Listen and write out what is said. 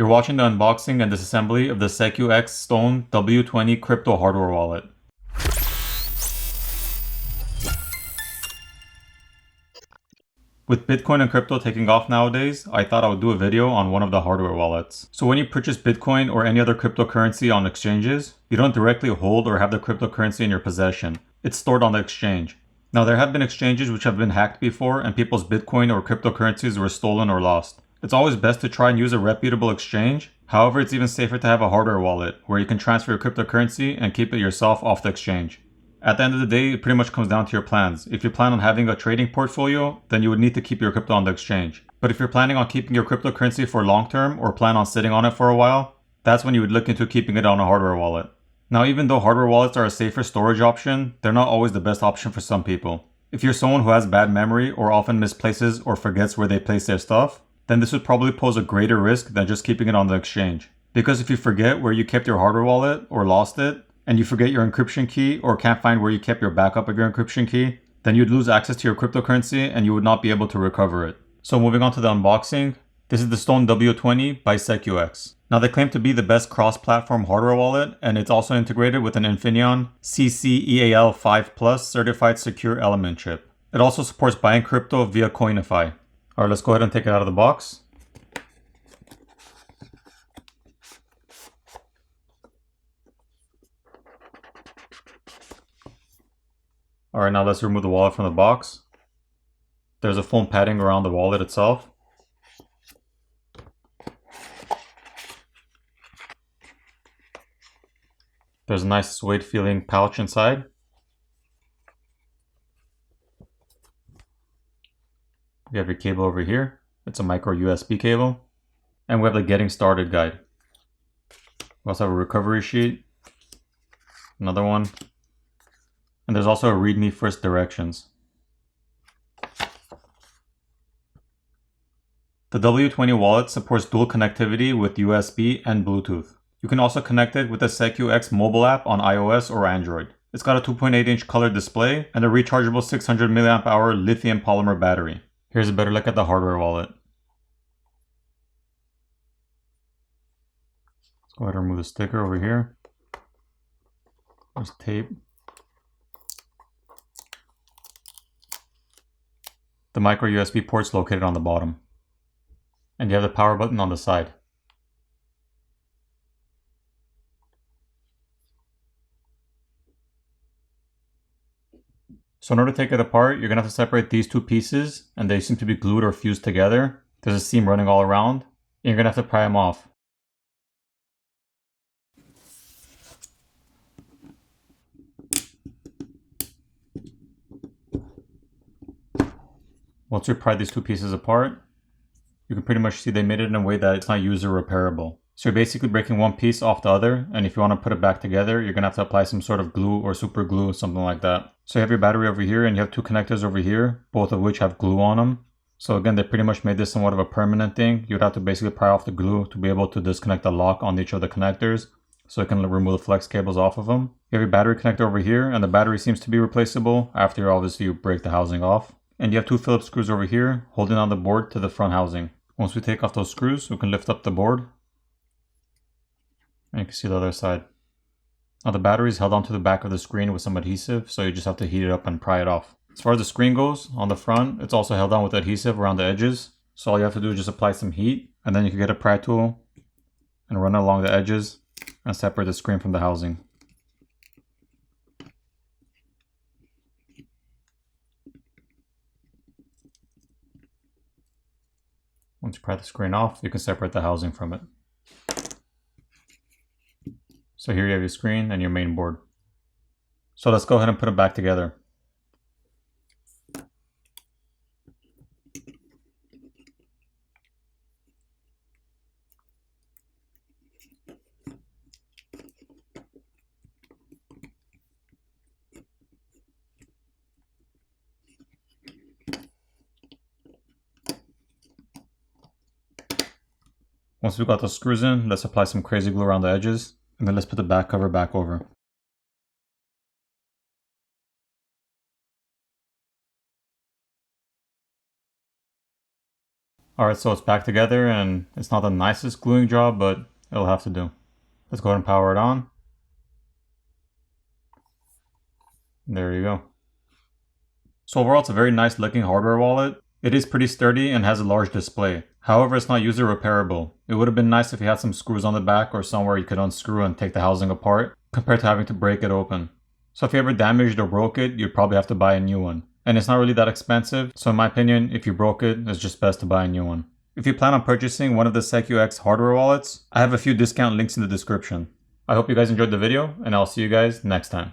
You're watching the unboxing and disassembly of the SecuX Stone W20 crypto hardware wallet. With Bitcoin and crypto taking off nowadays, I thought I would do a video on one of the hardware wallets. So when you purchase Bitcoin or any other cryptocurrency on exchanges, you don't directly hold or have the cryptocurrency in your possession. It's stored on the exchange. Now there have been exchanges which have been hacked before and people's Bitcoin or cryptocurrencies were stolen or lost. It's always best to try and use a reputable exchange. However, it's even safer to have a hardware wallet where you can transfer your cryptocurrency and keep it yourself off the exchange. At the end of the day, it pretty much comes down to your plans. If you plan on having a trading portfolio, then you would need to keep your crypto on the exchange. But if you're planning on keeping your cryptocurrency for long term or plan on sitting on it for a while, that's when you would look into keeping it on a hardware wallet. Now, even though hardware wallets are a safer storage option, they're not always the best option for some people. If you're someone who has bad memory or often misplaces or forgets where they place their stuff, then this would probably pose a greater risk than just keeping it on the exchange. Because if you forget where you kept your hardware wallet or lost it, and you forget your encryption key or can't find where you kept your backup of your encryption key, then you'd lose access to your cryptocurrency and you would not be able to recover it. So moving on to the unboxing, this is the Stone W20 by SecuX. Now they claim to be the best cross-platform hardware wallet, and it's also integrated with an Infineon CCEAL5 Plus certified secure element chip. It also supports buying crypto via Coinify. Alright, let's go ahead and take it out of the box. Alright, now let's remove the wallet from the box. There's a foam padding around the wallet itself. There's a nice suede feeling pouch inside. We have your cable over here. It's a micro USB cable. And we have the getting started guide. We also have a recovery sheet. Another one. And there's also a read me first directions. The W20 wallet supports dual connectivity with USB and Bluetooth. You can also connect it with the SecuX mobile app on iOS or Android. It's got a 2.8-inch color display and a rechargeable 600 mAh lithium polymer battery. Here's a better look at the hardware wallet. Let's go ahead and remove the sticker over here. There's tape. The micro USB port's located on the bottom. And you have the power button on the side. So in order to take it apart, you're going to have to separate these two pieces, and they seem to be glued or fused together. There's a seam running all around, and you're going to have to pry them off. Once you pry these two pieces apart, you can pretty much see they made it in a way that it's not user repairable. So you're basically breaking one piece off the other, and if you want to put it back together, you're going to have to apply some sort of glue or super glue, something like that. So you have your battery over here, and you have two connectors over here, both of which have glue on them. So again, they pretty much made this somewhat of a permanent thing. You'd have to basically pry off the glue to be able to disconnect the lock on each of the connectors, so you can remove the flex cables off of them. You have your battery connector over here, and the battery seems to be replaceable after obviously you break the housing off. And you have two Phillips screws over here, holding on the board to the front housing. Once we take off those screws, we can lift up the board. And you can see the other side. Now the battery is held onto the back of the screen with some adhesive, so you just have to heat it up and pry it off. As far as the screen goes, on the front, it's also held on with adhesive around the edges. So all you have to do is just apply some heat, and then you can get a pry tool and run it along the edges and separate the screen from the housing. Once you pry the screen off, you can separate the housing from it. So here you have your screen and your main board. So let's go ahead and put it back together. Once we've got the screws in, let's apply some crazy glue around the edges, and then let's put the back cover back over. Alright, so it's back together and it's not the nicest gluing job, but it'll have to do. Let's go ahead and power it on. There you go. So overall, it's a very nice looking hardware wallet. It is pretty sturdy and has a large display. However, it's not user repairable. It would have been nice if you had some screws on the back or somewhere you could unscrew and take the housing apart, compared to having to break it open. So if you ever damaged or broke it, you'd probably have to buy a new one. And it's not really that expensive, so in my opinion, if you broke it, it's just best to buy a new one. If you plan on purchasing one of the SecuX hardware wallets, I have a few discount links in the description. I hope you guys enjoyed the video, and I'll see you guys next time.